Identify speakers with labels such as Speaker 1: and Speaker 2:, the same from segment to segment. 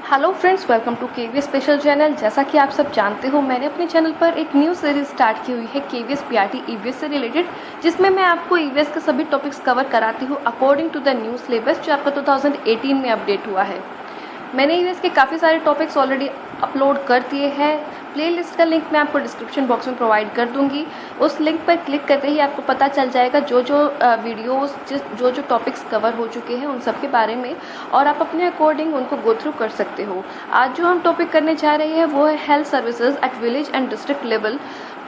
Speaker 1: Hello friends, welcome to KVS special channel. जैसा कि आप सब जानते हो, मैंने अपने चैनल पर एक न्यू सीरीज स्टार्ट की हुई है केवीएस पीआरटी ईवीएस से रिलेटेड, जिसमें मैं आपको ईवीएस के सभी टॉपिक्स कवर कराती हूँ according to the new syllabus जो आपका 2018 में अपडेट हुआ है। मैंने ईवीएस के काफ़ी सारे टॉपिक्स ऑलरेडी अपलोड कर दिए हैं। प्लेलिस्ट का लिंक मैं आपको डिस्क्रिप्शन बॉक्स में प्रोवाइड कर दूंगी। उस लिंक पर क्लिक करते ही आपको पता चल जाएगा जो वीडियोस जो टॉपिक्स कवर हो चुके हैं उन सब के बारे में, और आप अपने अकॉर्डिंग उनको गो थ्रू कर सकते हो। आज जो हम टॉपिक करने जा रहे हैं वो है health services at village and district level.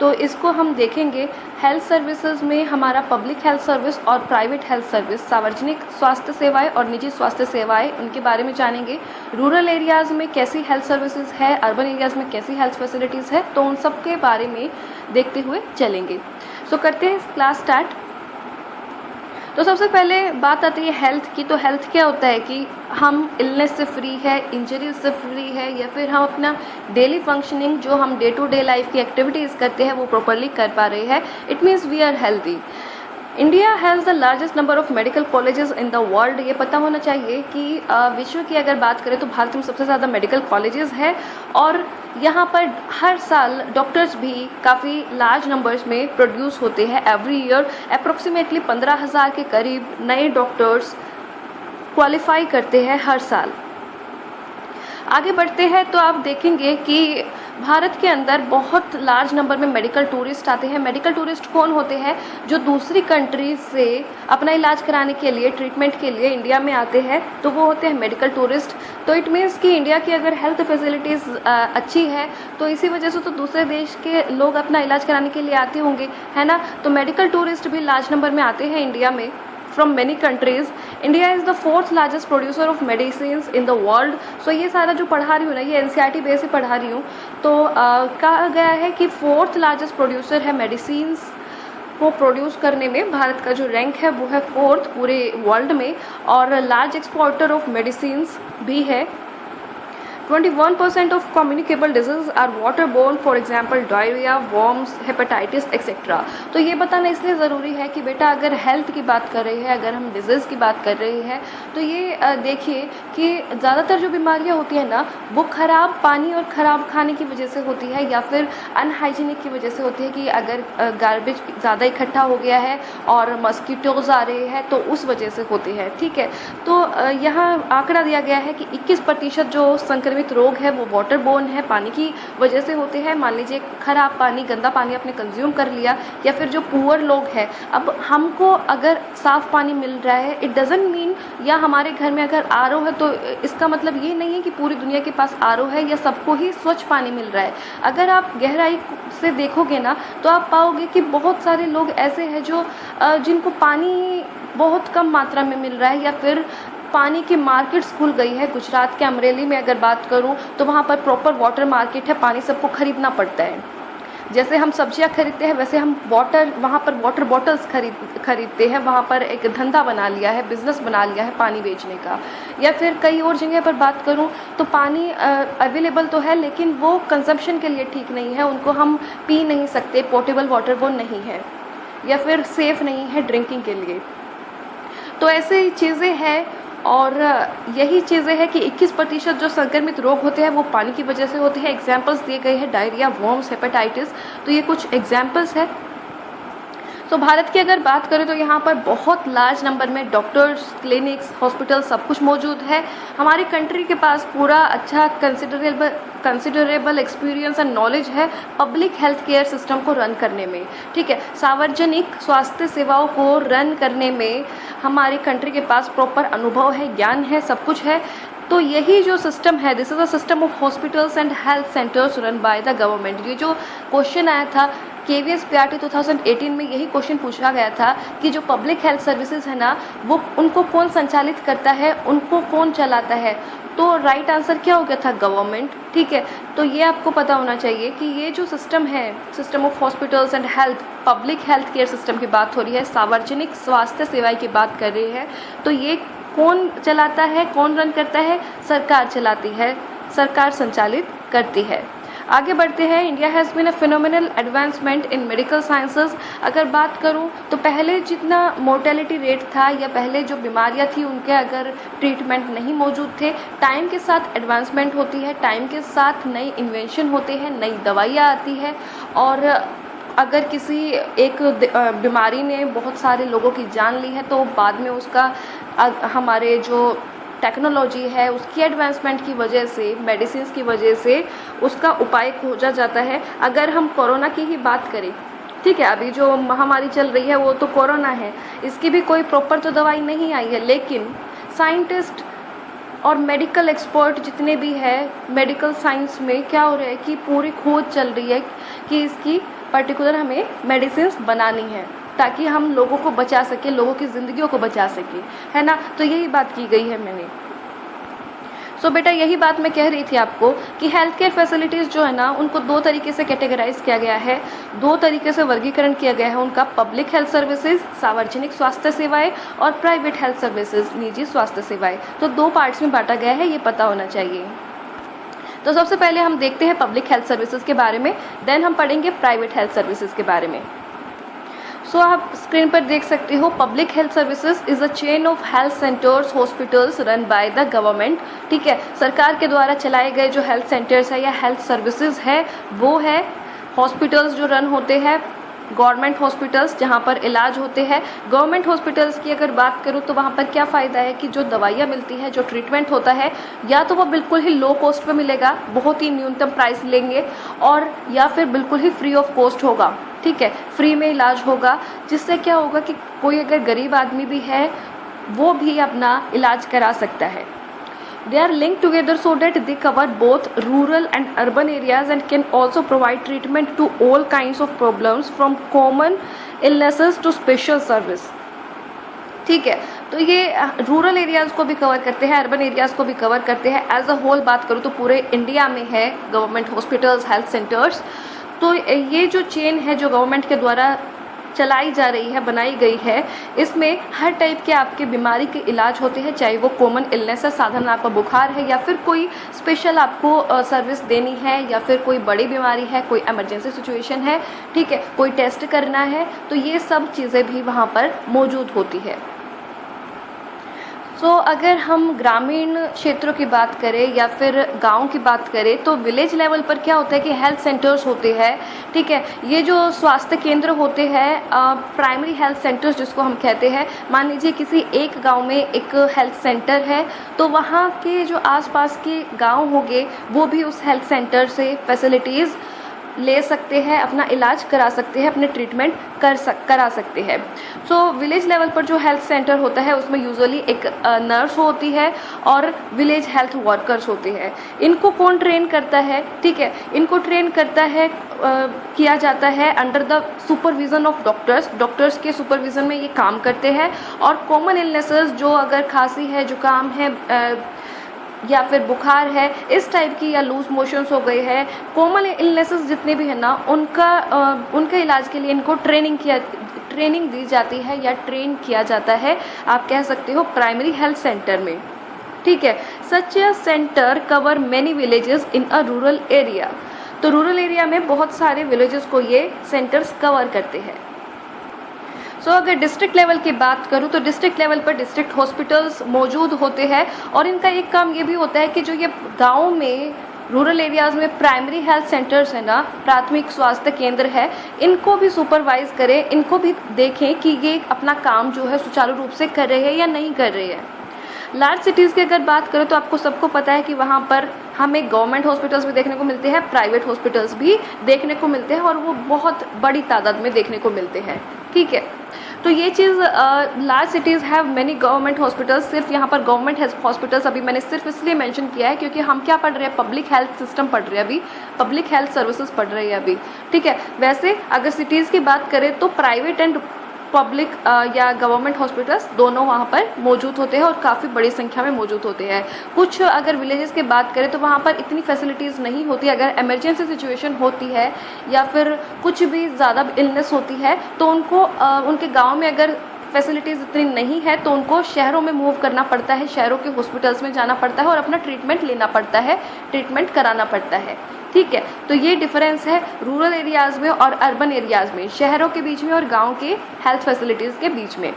Speaker 1: तो इसको हम देखेंगे हेल्थ सर्विसेज में हमारा पब्लिक हेल्थ सर्विस और प्राइवेट हेल्थ सर्विस, सार्वजनिक स्वास्थ्य सेवाएं और निजी स्वास्थ्य सेवाएं, उनके बारे में जानेंगे। रूरल एरियाज़ में कैसी हेल्थ सर्विसेज है, अर्बन एरियाज़ में कैसी हेल्थ फैसिलिटीज़ है, तो उन सब के बारे में देखते हुए चलेंगे। सो करते हैं क्लास स्टार्ट। तो सबसे पहले बात आती है हेल्थ की। तो हेल्थ क्या होता है कि हम इलनेस से फ्री है, इंजरी से फ्री है, या फिर हम अपना डेली फंक्शनिंग जो हम डे टू डे लाइफ की एक्टिविटीज़ करते हैं वो प्रॉपरली कर पा रहे हैं। It means we are healthy. India has the largest number of medical colleges in the world. ये पता होना चाहिए कि विश्व की अगर बात करें तो भारत में सबसे ज़्यादा मेडिकल कॉलेजेस है, और यहाँ पर हर साल डॉक्टर्स भी काफ़ी लार्ज नंबर्स में प्रोड्यूस होते हैं। एवरी ईयर अप्रोक्सीमेटली 15,000 के करीब नए डॉक्टर्स क्वालिफाई करते हैं हर साल। आगे बढ़ते हैं तो आप देखेंगे कि भारत के अंदर बहुत लार्ज नंबर में मेडिकल टूरिस्ट आते हैं। मेडिकल टूरिस्ट कौन होते हैं? जो दूसरी कंट्रीज से अपना इलाज कराने के लिए, ट्रीटमेंट के लिए इंडिया में आते हैं, तो वो होते हैं मेडिकल टूरिस्ट। तो इट मीन्स कि इंडिया की अगर हेल्थ फैसिलिटीज़ अच्छी है तो इसी वजह से तो दूसरे देश के लोग अपना इलाज कराने के लिए आते होंगे, है ना। तो मेडिकल टूरिस्ट भी लार्ज नंबर में आते हैं इंडिया में from many countries. India is the fourth largest producer of medicines in the world. So ये सारा जो पढ़ा रही हूँ ना, ये NCERT बेस से पढ़ा रही हूँ। तो कहा गया है कि फोर्थ लार्जेस्ट प्रोड्यूसर है मेडिसिन्स को प्रोड्यूस करने में। भारत का जो रैंक है वो है फोर्थ पूरे वर्ल्ड में, और लार्ज एक्सपोर्टर ऑफ मेडिसिन्स भी है। 21% of communicable diseases are waterborne, for example diarrhea, worms, hepatitis etc. तो ये बताना इसलिए ज़रूरी है कि बेटा अगर हेल्थ की बात कर रहे हैं, अगर हम डिजीज़ की बात कर रहे हैं, तो ये देखिए कि ज़्यादातर जो बीमारियाँ होती हैं ना, वो ख़राब पानी और ख़राब खाने की वजह से होती है, या फिर अनहाइजीनिक की वजह से होती है कि अगर गार्बेज ज़्यादा इकट्ठा हो गया है और मस्कीटोज़ आ रहे हैं तो उस वजह से होती है। ठीक है, तो यहाँ आंकड़ा दिया गया है कि 21% जो संक्रमित रोग है वो वाटर बोर्न है, पानी की वजह से होते हैं। मान लीजिए खराब पानी, गंदा पानी आपने कंज्यूम कर लिया, या फिर जो पुअर लोग हैं, अब हमको अगर साफ़ पानी मिल रहा है, इट डजंट मीन, या हमारे घर में अगर आरओ है तो इसका मतलब ये नहीं है कि पूरी दुनिया के पास आरओ है या सबको ही स्वच्छ पानी मिल रहा है। अगर आप गहराई से देखोगे ना तो आप पाओगे कि बहुत सारे लोग ऐसे हैं जो जिनको पानी बहुत कम मात्रा में मिल रहा है, या फिर पानी की मार्केट्स खुल गई है। गुजरात के अमरेली में अगर बात करूं तो वहाँ पर प्रॉपर वाटर मार्केट है, पानी सबको खरीदना पड़ता है। जैसे हम सब्जियां खरीदते हैं वैसे हम वहाँ पर वाटर बॉटल्स खरीदते हैं। वहाँ पर एक धंधा बना लिया है, बिजनेस बना लिया है पानी बेचने का। या फिर कई और जगह पर बात करूँ तो पानी अवेलेबल तो है, लेकिन वो कंजम्पशन के लिए ठीक नहीं है, उनको हम पी नहीं सकते, पोर्टेबल वाटर वो नहीं है, या फिर सेफ़ नहीं है ड्रिंकिंग के लिए। तो ऐसे चीज़ें हैं, और यही चीज़ें हैं कि 21% जो संक्रमित रोग होते हैं वो पानी की वजह से होते हैं। एग्जाम्पल्स दिए गए हैं डायरिया, वर्म्स, हेपेटाइटिस। तो ये कुछ एग्जाम्पल्स हैं। तो भारत की अगर बात करें तो यहाँ पर बहुत लार्ज नंबर में डॉक्टर्स, क्लिनिक्स, हॉस्पिटल सब कुछ मौजूद है। हमारी कंट्री के पास पूरा अच्छा कंसिडरेबल एक्सपीरियंस एंड नॉलेज है पब्लिक हेल्थ केयर सिस्टम को रन करने में। ठीक है, सार्वजनिक स्वास्थ्य सेवाओं को रन करने में हमारी कंट्री के पास प्रॉपर अनुभव है, ज्ञान है, सब कुछ है। तो यही जो सिस्टम है, this is a system of hospitals and health centres run by the government. ये जो क्वेश्चन आया था केवीएस पीआरटी 2018 में, यही क्वेश्चन पूछा गया था कि जो पब्लिक हेल्थ सर्विसेज है ना, वो उनको कौन संचालित करता है, उनको कौन चलाता है। तो राइट आंसर क्या हो गया था? गवर्नमेंट। ठीक है, तो ये आपको पता होना चाहिए कि ये जो सिस्टम है, system of hospitals and health, public health care system की बात हो रही है, सार्वजनिक स्वास्थ्य सेवाएं की बात कर रही है, तो ये कौन चलाता है, कौन रन करता है? सरकार चलाती है, सरकार संचालित करती है। आगे बढ़ते हैं। India has been a phenomenal advancement in medical sciences. अगर बात करूं तो पहले जितना मोर्टेलिटी रेट था या पहले जो बीमारियां थी उनके अगर ट्रीटमेंट नहीं मौजूद थे, टाइम के साथ एडवांसमेंट होती है, टाइम के साथ नई इन्वेंशन होते हैं, नई दवाइयाँ आती है। और अगर किसी एक बीमारी ने बहुत सारे लोगों की जान ली है तो बाद में उसका हमारे जो टेक्नोलॉजी है उसकी एडवांसमेंट की वजह से, मेडिसिन की वजह से उसका उपाय खोजा जाता है। अगर हम कोरोना की ही बात करें, ठीक है, अभी जो महामारी चल रही है वो तो कोरोना है, इसकी भी कोई प्रॉपर तो दवाई नहीं आई है, लेकिन साइंटिस्ट और मेडिकल एक्सपर्ट जितने भी है मेडिकल साइंस में क्या हो रहा है कि पूरी खोज चल रही है कि इसकी पर्टिकुलर हमें मेडिसिन बनानी है ताकि हम लोगों को बचा सके, लोगों की ज़िंदगियों को बचा सके, है ना। तो यही बात की गई है मैंने। सो बेटा यही बात मैं कह रही थी आपको कि हेल्थ केयर फैसिलिटीज़ जो है ना उनको दो तरीके से कैटेगराइज किया गया है, दो तरीके से वर्गीकरण किया गया है उनका। पब्लिक हेल्थ सर्विसेज, सार्वजनिक स्वास्थ्य सेवाएं, और प्राइवेट हेल्थ सर्विसेज, निजी स्वास्थ्य सेवाएं। तो दो पार्ट्स में बांटा गया है, ये पता होना चाहिए। तो सबसे पहले हम देखते हैं पब्लिक हेल्थ सर्विसेज के बारे में, देन हम पढ़ेंगे प्राइवेट हेल्थ सर्विसेज के बारे में। सो आप स्क्रीन पर देख सकते हो, public health services is a chain of health centres, hospitals run by the government. ठीक है, सरकार के द्वारा चलाए गए जो हेल्थ सेंटर्स है या हेल्थ सर्विसेज है वो है। हॉस्पिटल्स जो रन होते हैं, गवर्नमेंट हॉस्पिटल्स जहाँ पर इलाज होते हैं। गवर्नमेंट हॉस्पिटल्स की अगर बात करूँ तो वहाँ पर क्या फ़ायदा है कि जो दवाइयाँ मिलती है, जो ट्रीटमेंट होता है, या तो वो बिल्कुल ही लो कॉस्ट पे मिलेगा, बहुत ही न्यूनतम प्राइस लेंगे, और या फिर बिल्कुल ही फ्री ऑफ कॉस्ट होगा। ठीक है, फ्री में इलाज होगा, जिससे क्या होगा कि कोई अगर गरीब आदमी भी है वो भी अपना इलाज करा सकता है। They are linked together so that they cover both rural and urban areas and can also provide treatment to all kinds of problems from common illnesses to special service. ठीक है, तो ये रूरल एरियाज़ को भी cover करते हैं, urban areas को भी कवर करते हैं। एज अ होल बात करूँ तो पूरे इंडिया में है गवर्नमेंट हॉस्पिटल्स, हेल्थ सेंटर्स। तो ये जो चेन है जो गवर्नमेंट के द्वारा चलाई जा रही है, बनाई गई है, इसमें हर टाइप के आपके बीमारी के इलाज होते हैं, चाहे वो कॉमन इलनेस है, साधारण आपका बुखार है, या फिर कोई स्पेशल आपको सर्विस देनी है, या फिर कोई बड़ी बीमारी है, कोई इमरजेंसी सिचुएशन है, ठीक है, कोई टेस्ट करना है, तो ये सब चीज़ें भी वहाँ पर मौजूद होती है। सो अगर हम ग्रामीण क्षेत्रों की बात करें या फिर गांव की बात करें तो विलेज लेवल पर क्या होता है कि हेल्थ सेंटर्स होते हैं। ठीक है, ये जो स्वास्थ्य केंद्र होते हैं, प्राइमरी हेल्थ सेंटर्स जिसको हम कहते हैं। मान लीजिए किसी एक गांव में एक हेल्थ सेंटर है तो वहाँ के जो आसपास के गांव होंगे वो भी उस हेल्थ सेंटर से फैसिलिटीज़ ले सकते हैं, अपना इलाज करा सकते हैं, अपने ट्रीटमेंट करा सकते हैं। सो विलेज लेवल पर जो हेल्थ सेंटर होता है उसमें यूजुअली एक नर्स होती है और विलेज हेल्थ वर्कर्स होते हैं। इनको कौन ट्रेन करता है? ठीक है, इनको ट्रेन करता है किया जाता है under the supervision of doctors. Doctors के सुपरविज़न में ये काम करते हैं। और कॉमन इलनेसेस जो अगर खांसी है, जुकाम है, या फिर बुखार है, इस टाइप की, या लूज मोशंस हो गए हैं, कॉमन इलनेसेस जितने भी हैं ना, उनके इलाज के लिए इनको ट्रेनिंग दी जाती है या ट्रेन किया जाता है, आप कह सकते हो प्राइमरी हेल्थ सेंटर में। ठीक है, such a centre cover many villages in a rural area. तो रूरल एरिया में बहुत सारे विलेजेस को ये सेंटर्स कवर करते हैं। सो अगर डिस्ट्रिक्ट लेवल की बात करूँ तो डिस्ट्रिक्ट लेवल पर डिस्ट्रिक्ट हॉस्पिटल्स मौजूद होते हैं। और इनका एक काम ये भी होता है कि जो ये गांव में, रूरल एरियाज़ में प्राइमरी हेल्थ सेंटर्स है ना, प्राथमिक स्वास्थ्य केंद्र है, इनको भी सुपरवाइज करें, इनको भी देखें कि ये अपना काम जो है सुचारू रूप से कर रहे हैं या नहीं कर रहे हैं। लार्ज सिटीज़ की अगर बात करें तो आपको सबको पता है कि वहाँ पर हमें गवर्नमेंट हॉस्पिटल्स भी देखने को मिलते हैं, प्राइवेट हॉस्पिटल्स भी देखने को मिलते हैं, और वो बहुत बड़ी तादाद में देखने को मिलते हैं। ठीक है, तो ये चीज़ large cities have many government hospitals. सिर्फ यहाँ पर गवर्नमेंट हॉस्पिटल्स अभी मैंने सिर्फ इसलिए मेंशन किया है क्योंकि हम क्या पढ़ रहे हैं, पब्लिक हेल्थ सिस्टम पढ़ रहे हैं अभी, पब्लिक हेल्थ सर्विसेज पढ़ रहे हैं अभी। ठीक है, वैसे अगर सिटीज़ की बात करें तो प्राइवेट एंड पब्लिक या गवर्नमेंट हॉस्पिटल्स दोनों वहाँ पर मौजूद होते हैं और काफ़ी बड़ी संख्या में मौजूद होते हैं। कुछ अगर विलेजेस की बात करें तो वहाँ पर इतनी फैसिलिटीज़ नहीं होती। अगर इमरजेंसी सिचुएशन होती है या फिर कुछ भी ज़्यादा इलनेस होती है तो उनको उनके गांव में अगर फैसिलिटीज़ इतनी नहीं है तो उनको शहरों में मूव करना पड़ता है, शहरों के हॉस्पिटल्स में जाना पड़ता है और अपना ट्रीटमेंट लेना पड़ता है, ट्रीटमेंट कराना पड़ता है। ठीक है। तो ये डिफरेंस है रूरल एरियाज़ में और अर्बन एरियाज़ में, शहरों के बीच में और गाँव के हेल्थ फैसिलिटीज़ के बीच में।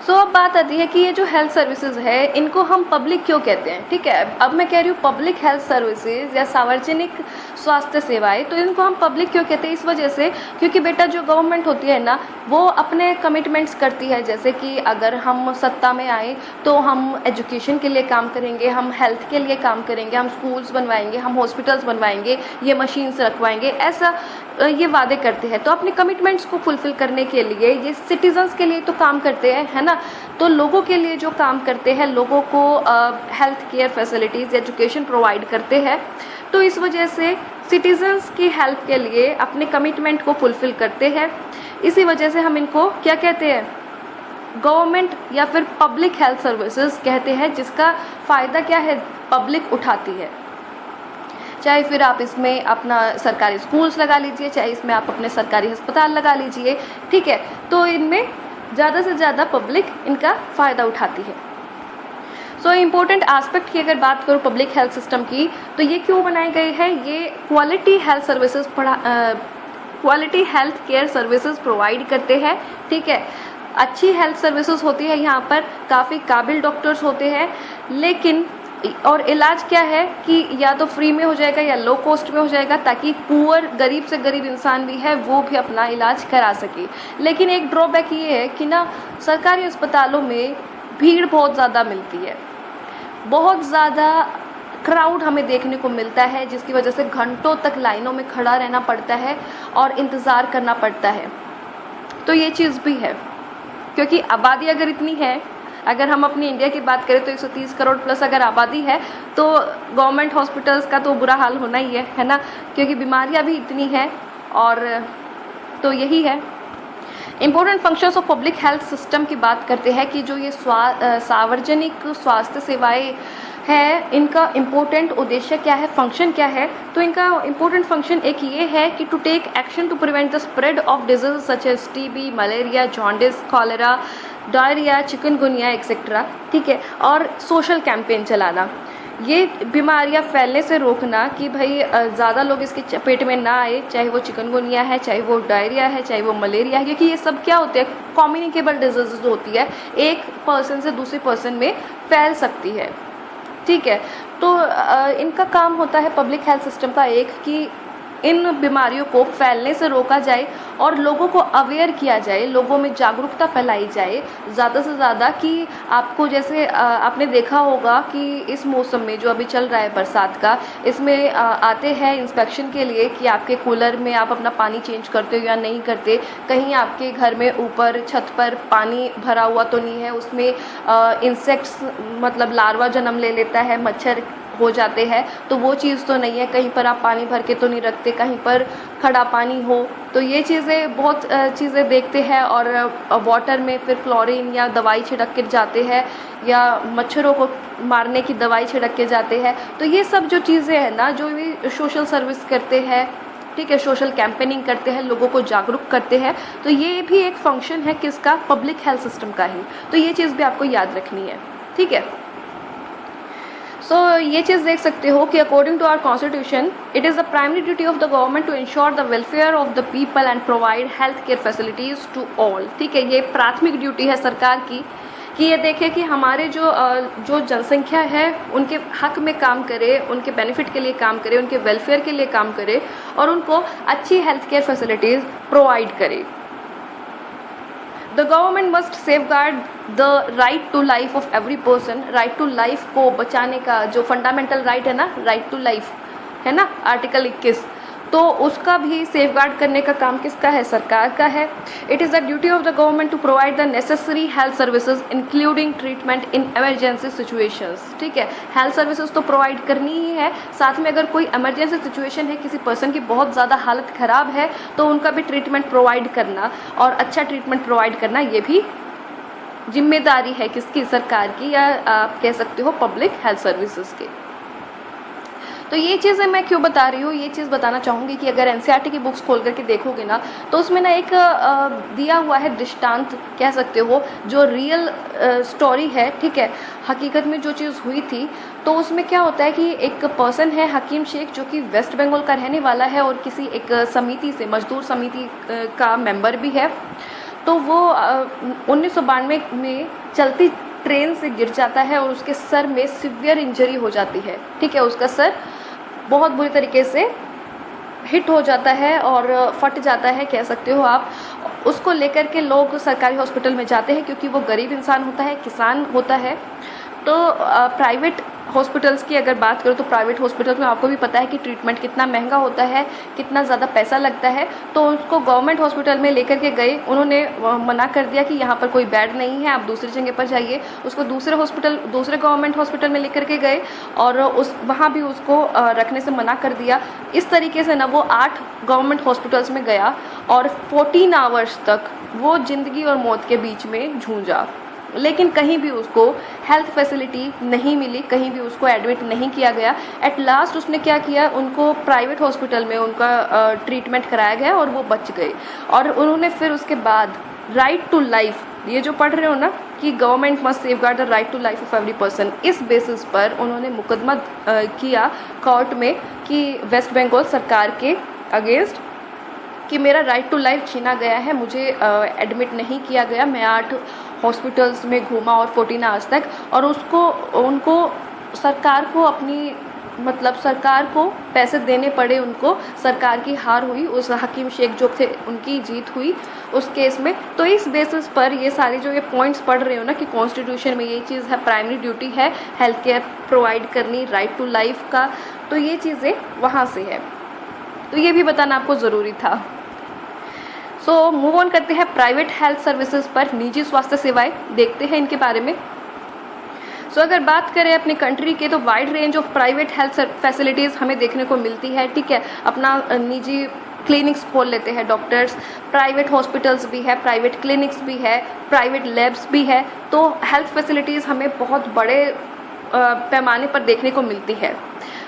Speaker 1: अब बात आती है कि ये जो हेल्थ सर्विसेज है इनको हम पब्लिक क्यों कहते हैं। ठीक है, अब मैं कह रही हूँ पब्लिक हेल्थ सर्विसेज या सार्वजनिक स्वास्थ्य सेवाएं, तो इनको हम पब्लिक क्यों कहते हैं, इस वजह से क्योंकि बेटा जो गवर्नमेंट होती है ना वो अपने कमिटमेंट्स करती है, जैसे कि अगर हम सत्ता में आए तो हम एजुकेशन के लिए काम करेंगे, हम हेल्थ के लिए काम करेंगे, हम स्कूल्स बनवाएंगे, हम हॉस्पिटल्स बनवाएंगे, ये मशीन्स रखवाएंगे, ऐसा ये वादे करते हैं। तो अपने कमिटमेंट्स को फुलफिल करने के लिए ये सिटीजन्स के लिए तो काम करते हैं, है ना। तो लोगों के लिए जो काम करते हैं, लोगों को health care facilities, education provide करते हैं, तो इस वजह से सिटीजन्स की हेल्प के लिए अपने कमिटमेंट को फुलफिल करते हैं। इसी वजह से हम इनको क्या कहते हैं, गवर्नमेंट या फिर पब्लिक हेल्थ सर्विसेज कहते हैं, जिसका फ़ायदा क्या है, पब्लिक उठाती है। चाहे फिर आप इसमें अपना सरकारी स्कूल्स लगा लीजिए, चाहे इसमें आप अपने सरकारी अस्पताल लगा लीजिए, ठीक है। तो इनमें ज़्यादा से ज़्यादा पब्लिक इनका फ़ायदा उठाती है। इम्पोर्टेंट एस्पेक्ट की अगर बात करूँ पब्लिक हेल्थ सिस्टम की, तो ये क्यों बनाए गए हैं, ये quality health services quality health care services provide करते हैं। ठीक है, अच्छी हेल्थ सर्विसेज होती है, यहाँ पर काफ़ी काबिल डॉक्टर्स होते हैं, लेकिन और इलाज क्या है कि या तो फ्री में हो जाएगा या लो कॉस्ट में हो जाएगा, ताकि पुअर गरीब से गरीब इंसान भी है वो भी अपना इलाज करा सके। लेकिन एक ड्रॉबैक ये है कि ना सरकारी अस्पतालों में भीड़ बहुत ज़्यादा मिलती है, बहुत ज़्यादा क्राउड हमें देखने को मिलता है, जिसकी वजह से घंटों तक लाइनों में खड़ा रहना पड़ता है और इंतज़ार करना पड़ता है। तो ये चीज़ भी है, क्योंकि आबादी अगर इतनी है, अगर हम अपनी इंडिया की बात करें तो 130 करोड़ प्लस अगर आबादी है, तो गवर्नमेंट हॉस्पिटल्स का तो बुरा हाल होना ही है ना, क्योंकि बीमारियां भी इतनी हैं। और तो यही है important functions of public health system की बात करते हैं कि जो ये सार्वजनिक स्वास्थ्य सेवाएं है, इनका इम्पोर्टेंट उद्देश्य क्या है, फंक्शन क्या है। तो इनका इम्पोर्टेंट फंक्शन एक ये है कि to take action to prevent the spread of disease such as TB, malaria, jaundice, cholera, diarrhoea, chikungunya etcetera. ठीक है, और सोशल कैंपेन चलाना, ये बीमारियां फैलने से रोकना कि भाई ज़्यादा लोग इसके चपेट में ना आए, चाहे वो चिकनगुनिया है, चाहे वो डायरिया है, चाहे वो मलेरिया है, क्योंकि ये सब क्या होते हैं, कम्युनिकेबल डिजीज़ होती है, एक पर्सन से दूसरे पर्सन में फैल सकती है। ठीक है, तो इनका काम होता है पब्लिक हेल्थ सिस्टम का एक कि इन बीमारियों को फैलने से रोका जाए और लोगों को अवेयर किया जाए, लोगों में जागरूकता फैलाई जाए ज़्यादा से ज़्यादा। कि आपको जैसे आपने देखा होगा कि इस मौसम में जो अभी चल रहा है बरसात का, इसमें आते हैं इंस्पेक्शन के लिए कि आपके कूलर में आप अपना पानी चेंज करते हो या नहीं करते, कहीं आपके घर में ऊपर छत पर पानी भरा हुआ तो नहीं है, उसमें इंसेक्ट्स मतलब लार्वा जन्म ले लेता है, मच्छर हो जाते हैं, तो वो चीज़ तो नहीं है, कहीं पर आप पानी भर के तो नहीं रखते, कहीं पर खड़ा पानी हो, तो ये चीज़ें बहुत चीज़ें देखते हैं। और वाटर में फिर क्लोरीन या दवाई छिड़क के जाते हैं या मच्छरों को मारने की दवाई छिड़क के जाते हैं। तो ये सब जो चीज़ें हैं ना, जो भी सोशल सर्विस करते हैं, ठीक है, सोशल कैंपेनिंग करते हैं, लोगों को जागरूक करते हैं, तो ये भी एक फंक्शन है किसका, पब्लिक हेल्थ सिस्टम का ही। तो ये चीज़ भी आपको याद रखनी है। ठीक है, ये चीज़ देख सकते हो कि according to our constitution it is the primary duty of the government to ensure the welfare of the people and provide health care facilities to all. ठीक है, ये प्राथमिक ड्यूटी है सरकार की कि ये देखे कि हमारे जो जनसंख्या है उनके हक में काम करे, उनके बेनिफिट के लिए काम करे, उनके वेलफेयर के लिए काम करे और उनको अच्छी हेल्थ केयर फैसिलिटीज़ प्रोवाइड करे। The government must safeguard the right to life of every person. Right to life को बचाने का जो फंडामेंटल राइट है ना, राइट टू लाइफ है ना, आर्टिकल 21, तो उसका भी सेफगार्ड करने का काम किसका है, सरकार का है। It is the duty of the government to provide the necessary health services including treatment in emergency situations. ठीक है, हेल्थ सर्विसेज तो प्रोवाइड करनी ही है, साथ में अगर कोई इमरजेंसी सिचुएशन है, किसी पर्सन की बहुत ज़्यादा हालत ख़राब है, तो उनका भी ट्रीटमेंट प्रोवाइड करना और अच्छा ट्रीटमेंट प्रोवाइड करना, ये भी जिम्मेदारी है किसकी, सरकार की, या आप कह सकते हो पब्लिक हेल्थ सर्विसेज की। तो ये चीज़ें मैं क्यों बता रही हूँ, ये चीज़ बताना चाहूँगी कि अगर एनसीईआरटी की बुक्स खोल करके देखोगे ना, तो उसमें ना एक दिया हुआ है दृष्टांत कह सकते हो, जो रियल स्टोरी है, ठीक है, हकीकत में जो चीज़ हुई थी। तो उसमें क्या होता है कि एक पर्सन है हकीम शेख, जो कि वेस्ट बंगाल का रहने वाला है और किसी एक समिति से, मजदूर समिति का मेंबर भी है। तो वो 1992 में चलती ट्रेन से गिर जाता है और उसके सर में सिवियर इंजरी हो जाती है, ठीक है, उसका सर बहुत बुरी तरीके से हिट हो जाता है और फट जाता है कह सकते हो आप। उसको लेकर के लोग सरकारी हॉस्पिटल में जाते हैं, क्योंकि वो गरीब इंसान होता है, किसान होता है। तो प्राइवेट हॉस्पिटल्स की अगर बात करो तो प्राइवेट हॉस्पिटल्स में आपको भी पता है कि ट्रीटमेंट कितना महंगा होता है, कितना ज़्यादा पैसा लगता है। तो उसको गवर्नमेंट हॉस्पिटल में लेकर के गए, उन्होंने मना कर दिया कि यहाँ पर कोई बेड नहीं है, आप दूसरी जगह पर जाइए। उसको दूसरे गवर्नमेंट हॉस्पिटल में लेकर के गए और वहाँ भी उसको रखने से मना कर दिया। इस तरीके से ना वो 8 गवर्नमेंट हॉस्पिटल्स में गया और 14 आवर्स तक वो ज़िंदगी और मौत के बीच में जूझा, लेकिन कहीं भी उसको हेल्थ फैसिलिटी नहीं मिली, कहीं भी उसको एडमिट नहीं किया गया। एट लास्ट उसने क्या किया, उनको प्राइवेट हॉस्पिटल में उनका ट्रीटमेंट कराया गया और वो बच गए। और उन्होंने फिर उसके बाद राइट टू लाइफ, ये जो पढ़ रहे हो ना कि government must safeguard the right to life of every person, इस बेसिस पर उन्होंने मुकदमा किया कोर्ट में कि वेस्ट बंगाल सरकार के अगेंस्ट कि मेरा राइट टू लाइफ छीना गया है, मुझे एडमिट नहीं किया गया, मैं 8 हॉस्पिटल्स में घूमा और 14 आवर्स तक, और उनको सरकार को सरकार को पैसे देने पड़े, उनको सरकार की हार हुई, उस हकीम शेख जो थे उनकी जीत हुई उस केस में। तो इस बेसिस पर ये सारे जो ये पॉइंट्स पढ़ रहे हो ना कि कॉन्स्टिट्यूशन में ये चीज़ है, प्राइमरी ड्यूटी है हेल्थ केयर प्रोवाइड करनी, राइट टू लाइफ का, तो ये चीज़ें वहाँ से है। तो ये भी बताना आपको ज़रूरी था। सो मूव ऑन करते हैं प्राइवेट हेल्थ सर्विसेज पर, निजी स्वास्थ्य सेवाएं देखते हैं इनके बारे में। सो अगर बात करें अपनी कंट्री के, तो wide range of private health facilities हमें देखने को मिलती है, ठीक है। अपना निजी क्लिनिक्स खोल लेते हैं डॉक्टर्स, प्राइवेट हॉस्पिटल्स भी है, प्राइवेट क्लिनिक्स भी है, प्राइवेट लैब्स भी है। तो हेल्थ फैसिलिटीज़ हमें बहुत बड़े पैमाने पर देखने को मिलती है।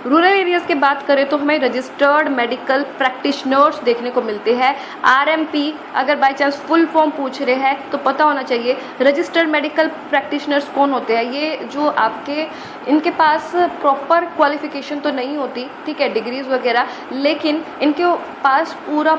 Speaker 1: रूरल एरियाज़ की बात करें तो हमें रजिस्टर्ड मेडिकल प्रैक्टिशनर्स देखने को मिलते हैं, आरएमपी। अगर बाय चांस फुल फॉर्म पूछ रहे हैं तो पता होना चाहिए रजिस्टर्ड मेडिकल प्रैक्टिशनर्स कौन होते हैं। ये जो इनके पास प्रॉपर क्वालिफिकेशन तो नहीं होती, ठीक है, डिग्रीज वगैरह, लेकिन इनके पास पूरा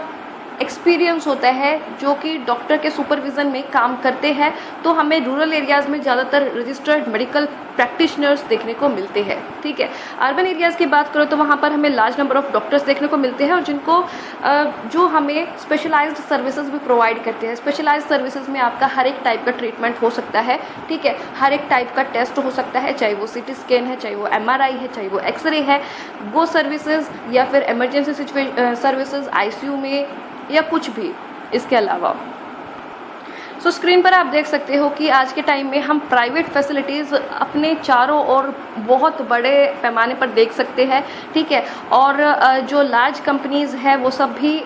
Speaker 1: एक्सपीरियंस होता है, जो कि डॉक्टर के सुपरविज़न में काम करते हैं। तो हमें रूरल एरियाज़ में ज़्यादातर रजिस्टर्ड मेडिकल प्रैक्टिशनर्स देखने को मिलते हैं, ठीक है। अर्बन एरियाज़ की बात करो तो वहाँ पर हमें लार्ज नंबर ऑफ डॉक्टर्स देखने को मिलते हैं, और जो हमें स्पेशलाइज्ड सर्विसेज भी प्रोवाइड करते हैं। स्पेशलाइज्ड सर्विसेज में आपका हर एक टाइप का ट्रीटमेंट हो सकता है, ठीक है, हर एक टाइप का टेस्ट हो सकता है, चाहे वो CT स्कैन है, चाहे वो MRI है, चाहे वो एक्सरे है, वो सर्विसेज, या फिर इमरजेंसी सर्विसेज ICU में, या कुछ भी इसके अलावा। सो स्क्रीन पर आप देख सकते हो कि आज के टाइम में हम प्राइवेट फैसिलिटीज़ अपने चारों ओर बहुत बड़े पैमाने पर देख सकते हैं, ठीक है। और जो लार्ज कंपनीज़ है वो सब भी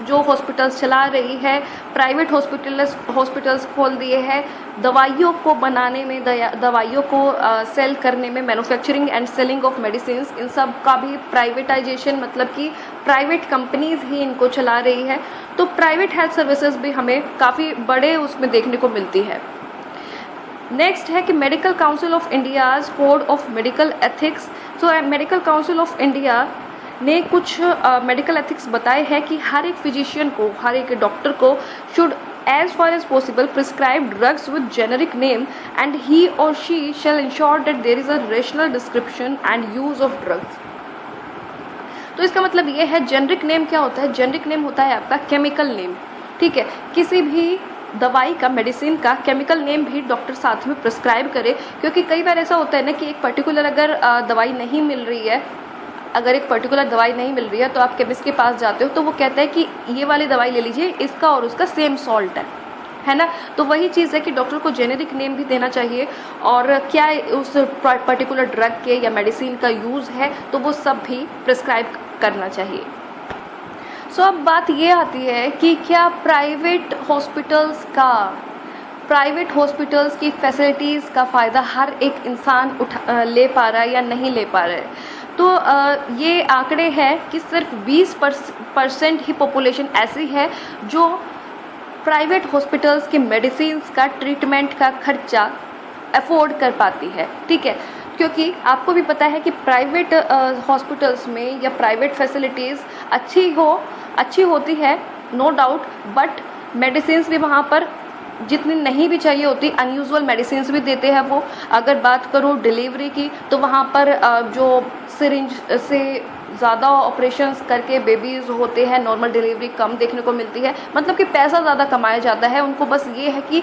Speaker 1: जो हॉस्पिटल्स चला रही है, प्राइवेट हॉस्पिटल्स खोल दिए हैं, दवाइयों को बनाने में, दवाइयों को सेल करने में, manufacturing and selling of medicine, इन सब का भी प्राइवेटाइजेशन, मतलब कि प्राइवेट कंपनीज ही इनको चला रही है। तो प्राइवेट हेल्थ सर्विसेज भी हमें काफ़ी बड़े उसमें देखने को मिलती है। नेक्स्ट है कि medical council of India's code of medical ethics. तो मेडिकल काउंसिल ऑफ इंडिया ने कुछ मेडिकल एथिक्स बताए हैं कि हर एक फिजिशियन को, हर एक डॉक्टर को should as far as possible prescribe drugs with generic name, and he or she shall ensure that there is a rational description and use of drugs। तो इसका मतलब ये है, जेनरिक नेम क्या होता है? जेनरिक नेम होता है आपका केमिकल नेम, ठीक है। किसी भी दवाई का, मेडिसिन का केमिकल नेम भी डॉक्टर साथ में प्रिस्क्राइब करे, क्योंकि कई बार ऐसा होता है ना कि एक पर्टिकुलर अगर दवाई नहीं मिल रही है, अगर एक पर्टिकुलर दवाई नहीं मिल रही है तो आप केमिस्ट के पास जाते हो तो वो कहता है कि ये वाली दवाई ले लीजिए, इसका और उसका सेम सॉल्ट है ना। तो वही चीज़ है कि डॉक्टर को जेनेरिक नेम भी देना चाहिए, और क्या उस पर्टिकुलर ड्रग के या मेडिसिन का यूज़ है तो वो सब भी प्रिस्क्राइब करना चाहिए। सो अब बात ये आती है कि क्या प्राइवेट हॉस्पिटल्स की फैसिलिटीज़ का फ़ायदा हर एक इंसान ले पा रहा है या नहीं ले पा रहा है। तो ये आंकड़े हैं कि सिर्फ 20% ही पॉपुलेशन ऐसी है जो प्राइवेट हॉस्पिटल्स के मेडिसिन्स का, ट्रीटमेंट का खर्चा अफोर्ड कर पाती है। ठीक है, क्योंकि आपको भी पता है कि प्राइवेट हॉस्पिटल्स में या प्राइवेट फैसिलिटीज़ अच्छी होती है, नो डाउट, बट मेडिसिन्स भी वहाँ पर जितनी नहीं भी चाहिए होती, अनयूजुअल मेडिसिन्स भी देते हैं वो। अगर बात करूँ डिलीवरी की, तो वहाँ पर जो सिरिंज से ज़्यादा ऑपरेशंस करके बेबीज़ होते हैं, नॉर्मल डिलीवरी कम देखने को मिलती है। मतलब कि पैसा ज़्यादा कमाया जाता है, उनको बस ये है कि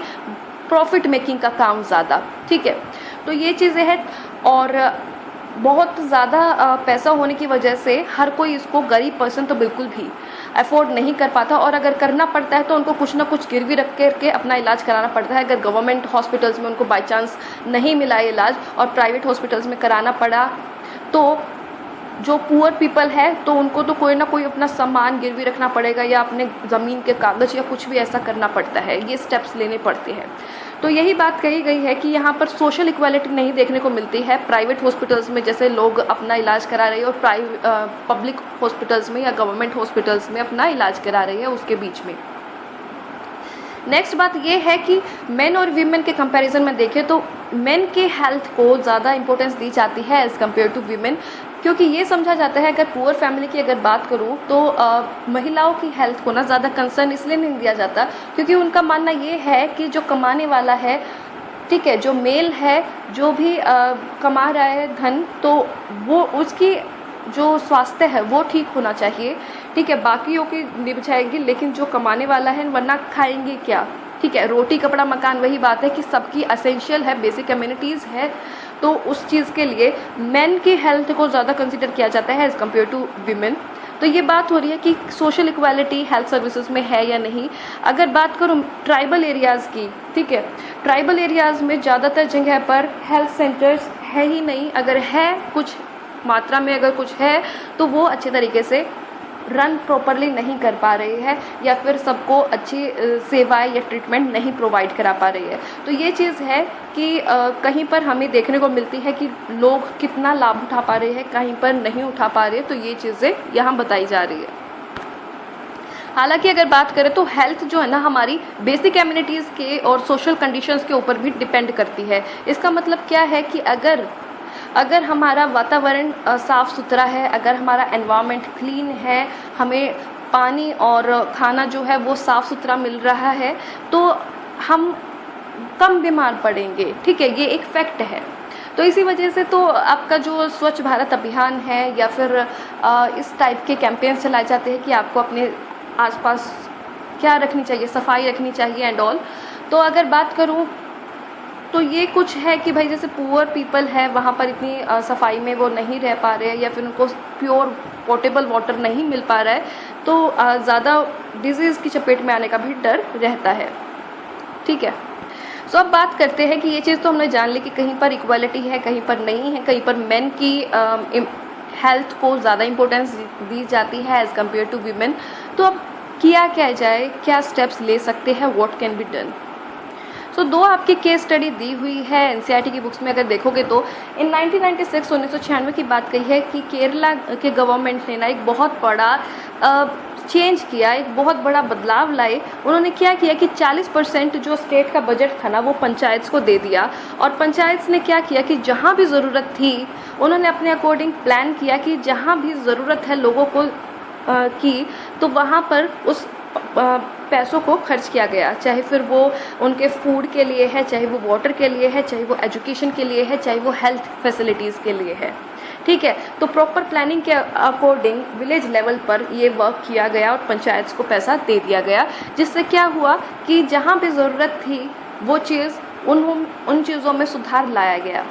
Speaker 1: प्रॉफिट मेकिंग का काम ज़्यादा। ठीक है, तो ये चीज़ें हैं, और बहुत ज़्यादा पैसा होने की वजह से हर कोई इसको, गरीब पर्सन तो बिल्कुल भी अफोर्ड नहीं कर पाता, और अगर करना पड़ता है तो उनको कुछ ना कुछ गिरवी रख करके अपना इलाज कराना पड़ता है। अगर गवर्नमेंट हॉस्पिटल्स में उनको बाई चांस नहीं मिला इलाज और प्राइवेट हॉस्पिटल्स में कराना पड़ा, तो जो पुअर पीपल है तो उनको तो कोई ना कोई अपना सामान गिरवी रखना पड़ेगा, या अपने ज़मीन के कागज़ या कुछ भी ऐसा करना पड़ता है, ये स्टेप्स लेने पड़ते हैं। तो यही बात कही गई है कि यहाँ पर सोशल इक्वालिटी नहीं देखने को मिलती है प्राइवेट हॉस्पिटल्स में, जैसे लोग अपना इलाज करा रहे हैं, और पब्लिक हॉस्पिटल्स में या गवर्नमेंट हॉस्पिटल्स में अपना इलाज करा रही है, उसके बीच में। नेक्स्ट बात ये है कि मेन और वीमेन के कंपैरिजन में देखें तो मेन के हेल्थ को ज़्यादा इंपॉर्टेंस दी जाती है एज़ कम्पेयर टू वीमेन, क्योंकि ये समझा जाता है, अगर पुअर फैमिली की अगर बात करूँ तो महिलाओं की हेल्थ को ना ज़्यादा कंसर्न इसलिए नहीं दिया जाता क्योंकि उनका मानना ये है कि जो कमाने वाला है, ठीक है, जो मेल है, जो भी कमा रहा है धन, तो वो उसकी जो स्वास्थ्य है वो ठीक होना चाहिए। ठीक है, बाकियों की निभ जाएगी, लेकिन जो कमाने वाला है, वरना खाएंगे क्या। ठीक है, रोटी कपड़ा मकान, वही बात है कि सबकी असेंशियल है, बेसिक कम्युनिटीज़ है, तो उस चीज़ के लिए मेन की हेल्थ को ज़्यादा कंसिडर किया जाता है एज़ कम्पेयर टू वीमेन। तो ये बात हो रही है कि सोशल इक्वालिटी हेल्थ सर्विसेज में है या नहीं। अगर बात करूँ ट्राइबल एरियाज़ की, ठीक है, ट्राइबल एरियाज़ में ज़्यादातर जगह पर हेल्थ सेंटर्स है ही नहीं, अगर है कुछ मात्रा में, अगर कुछ है तो वो अच्छे तरीके से रन प्रॉपरली नहीं कर पा रही है, या फिर सबको अच्छी सेवाएं या ट्रीटमेंट नहीं प्रोवाइड करा पा रही है। तो ये चीज़ है कि कहीं पर हमें देखने को मिलती है कि लोग कितना लाभ उठा पा रहे हैं, कहीं पर नहीं उठा पा रहे, तो ये चीज़ें यहाँ बताई जा रही है। हालांकि अगर बात करें तो हेल्थ जो है ना, हमारी बेसिक कम्युनिटीज़ के और सोशल कंडीशंस के ऊपर भी डिपेंड करती है। इसका मतलब क्या है कि अगर हमारा वातावरण साफ़ सुथरा है, अगर हमारा एनवायरनमेंट क्लीन है, हमें पानी और खाना जो है वो साफ़ सुथरा मिल रहा है, तो हम कम बीमार पड़ेंगे। ठीक है, ये एक फैक्ट है। तो इसी वजह से तो आपका जो स्वच्छ भारत अभियान है, या फिर इस टाइप के कैंपेन्स चलाए जाते हैं कि आपको अपने आसपास क्या रखनी चाहिए, सफाई रखनी चाहिए एंड ऑल। तो अगर बात करूँ तो ये कुछ है कि भाई जैसे पुअर पीपल है, वहाँ पर इतनी सफाई में वो नहीं रह पा रहे हैं, या फिर उनको प्योर पोर्टेबल वाटर नहीं मिल पा रहा है, तो ज़्यादा डिजीज़ की चपेट में आने का भी डर रहता है। ठीक है, सो अब बात करते हैं कि ये चीज़ तो हमने जान ली कि कहीं पर इक्वालिटी है, कहीं पर नहीं है, कहीं पर मेन की हेल्थ को ज़्यादा इम्पोर्टेंस दी जाती है एज़ कम्पेयर टू वीमेन। तो अब क्या जाए, क्या स्टेप्स ले सकते हैं, व्हाट कैन बी डन। सो दो आपकी केस स्टडी दी हुई है एनसीईआरटी की बुक्स में। अगर देखोगे तो इन 1996 की बात कही है कि केरला के गवर्नमेंट ने ना एक बहुत बड़ा चेंज किया, एक बहुत बड़ा बदलाव लाए। उन्होंने क्या किया कि 40% जो स्टेट का बजट था ना, वो पंचायत को दे दिया, और पंचायत ने क्या किया कि जहाँ भी ज़रूरत थी उन्होंने अपने अकॉर्डिंग प्लान किया कि जहाँ भी ज़रूरत है लोगों को की, तो वहाँ पर उस पैसों को खर्च किया गया, चाहे फिर वो उनके फूड के लिए है, चाहे वो वाटर के लिए है, चाहे वो एजुकेशन के लिए है, चाहे वो हेल्थ फैसिलिटीज़ के लिए है। ठीक है, तो प्रॉपर प्लानिंग के अकॉर्डिंग विलेज लेवल पर ये वर्क किया गया और पंचायत को पैसा दे दिया गया, जिससे क्या हुआ कि जहाँ भी ज़रूरत थी वो चीज़ उन चीज़ों में सुधार लाया गया।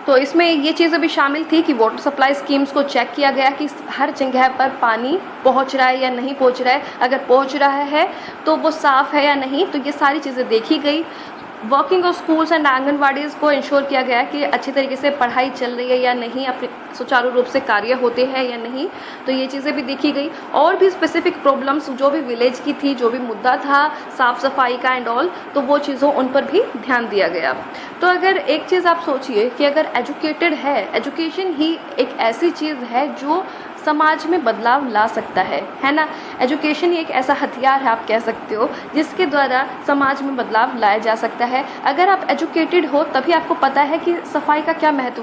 Speaker 1: तो इसमें ये चीज़ें भी शामिल थी कि वाटर सप्लाई स्कीम्स को चेक किया गया कि हर जगह पर पानी पहुंच रहा है या नहीं पहुंच रहा है, अगर पहुंच रहा है तो वो साफ़ है या नहीं, तो ये सारी चीज़ें देखी गई। वर्किंग ऑफ स्कूल्स एंड आंगनवाड़ीज़ को इंश्योर किया गया कि अच्छी तरीके से पढ़ाई चल रही है या नहीं, अपने सुचारू रूप से कार्य होते हैं या नहीं, तो ये चीज़ें भी देखी गई। और भी स्पेसिफिक प्रॉब्लम्स जो भी विलेज की थी, जो भी मुद्दा था साफ़ सफाई का एंड ऑल, तो वो चीज़ों उन पर भी ध्यान दिया गया। तो अगर एक चीज़ आप सोचिए कि अगर एजुकेटेड है, एजुकेशन ही एक ऐसी चीज़ है जो समाज में बदलाव ला सकता है ना। एजुकेशन ही एक ऐसा हथियार है, आप कह सकते हो, जिसके द्वारा समाज में बदलाव लाया जा सकता है। अगर आप एजुकेटेड हो तभी आपको पता है कि सफाई का क्या महत्व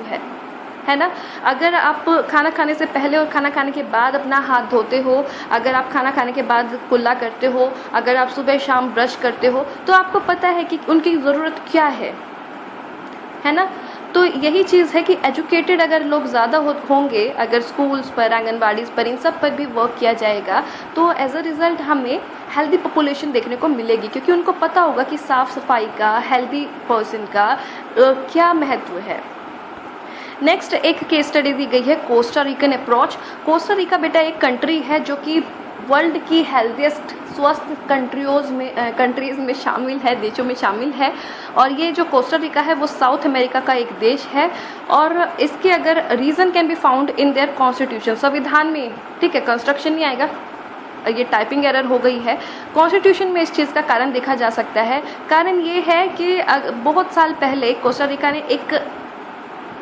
Speaker 1: है ना। अगर आप खाना खाने से पहले और खाना खाने के बाद अपना हाथ धोते हो, अगर आप खाना खाने के बाद कुल्ला करते हो, अगर आप सुबह शाम ब्रश करते हो, तो आपको पता है कि उनकी ज़रूरत क्या है ना। तो यही चीज़ है कि एजुकेटेड अगर लोग ज़्यादा होंगे, अगर स्कूल्स पर, आंगनबाड़ीज़ पर, इन सब पर भी वर्क किया जाएगा, तो एज अ रिज़ल्ट हमें हेल्दी पॉपुलेशन देखने को मिलेगी, क्योंकि उनको पता होगा कि साफ़ सफाई का, हेल्दी पर्सन का क्या महत्व है। नेक्स्ट एक केस स्टडी दी गई है, कोस्टा रिकन अप्रोच। कोस्टा रिका बेटा एक कंट्री है जो कि वर्ल्ड की हेल्दीएस्ट, स्वस्थ कंट्रीज़ में शामिल है, देशों में शामिल है। और ये जो कोस्टा रिका है वो साउथ अमेरिका का एक देश है। और इसके अगर reason can be found in their constitution, संविधान में, ठीक है, कंस्ट्रक्शन नहीं आएगा, ये टाइपिंग एरर हो गई है। कॉन्स्टिट्यूशन में इस चीज़ का कारण देखा जा सकता है। कारण ये है कि बहुत साल पहले कोस्टा रिका ने एक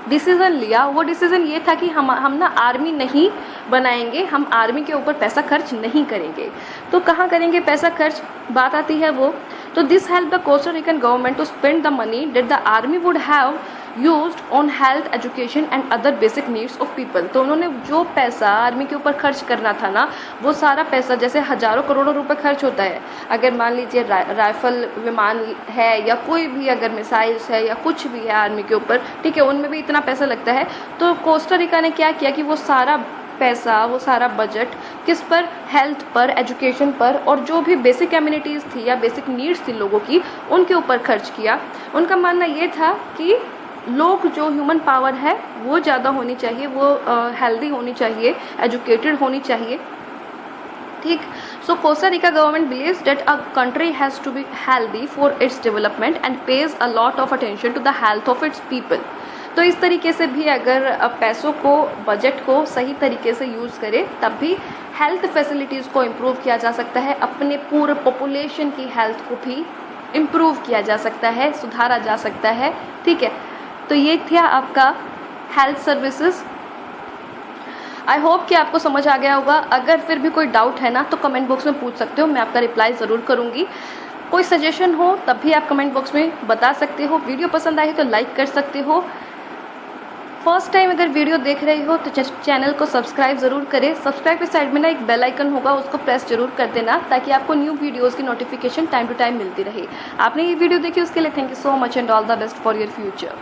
Speaker 1: डिसीज़न लिया। वो डिसीज़न ये था कि हम ना आर्मी नहीं बनाएंगे, हम आर्मी के ऊपर पैसा खर्च नहीं करेंगे। तो कहाँ करेंगे पैसा खर्च, बात आती है वो। तो this help the Costa Rican government to spend the money that the army would have used on health, education and other basic needs of people. तो उन्होंने जो पैसा आर्मी के ऊपर खर्च करना था ना, वो सारा पैसा, जैसे हज़ारों करोड़ों रुपए खर्च होता है, अगर मान लीजिए राइफल विमान है या कोई भी अगर मिसाइल्स है या कुछ भी है आर्मी के ऊपर, ठीक है, उनमें भी इतना पैसा लगता है। तो कोस्टा रिका ने क्या किया कि वो सारा पैसा, वो सारा बजट किस पर, हेल्थ पर, एजुकेशन पर, और जो भी बेसिक कम्युनिटीज़ थी या बेसिक नीड्स थी लोगों की, उनके ऊपर खर्च किया। उनका मानना ये था कि लोग, जो ह्यूमन पावर है वो ज़्यादा होनी चाहिए, वो हेल्दी होनी चाहिए, एजुकेटेड होनी चाहिए, ठीक। So Costa Rica government believes that a country has to be healthy for its development and pays a lot of attention to the health of its people. तो इस तरीके से भी अगर पैसों को, बजट को सही तरीके से यूज़ करें, तब भी हेल्थ फैसिलिटीज़ को इम्प्रूव किया जा सकता है, अपने पूरे पॉपुलेशन की हेल्थ को भी इम्प्रूव किया जा सकता है, सुधारा जा सकता है, ठीक है। तो ये था आपका हेल्थ सर्विसेज। आई होप कि आपको समझ आ गया होगा। अगर फिर भी कोई डाउट है ना, तो कमेंट बॉक्स में पूछ सकते हो, मैं आपका रिप्लाई ज़रूर करूँगी। कोई सजेशन हो तब भी आप कमेंट बॉक्स में बता सकते हो। वीडियो पसंद आई तो लाइक कर सकते हो। फर्स्ट टाइम अगर वीडियो देख रहे हो तो चैनल को सब्सक्राइब ज़रूर करें। सब्सक्राइब के साइड में ना एक बेल आइकन होगा, उसको प्रेस जरूर कर देना, ताकि आपको न्यू वीडियोस की नोटिफिकेशन टाइम टू टाइम मिलती रहे। आपने ये वीडियो देखी उसके लिए thank you so much and all the best for your future.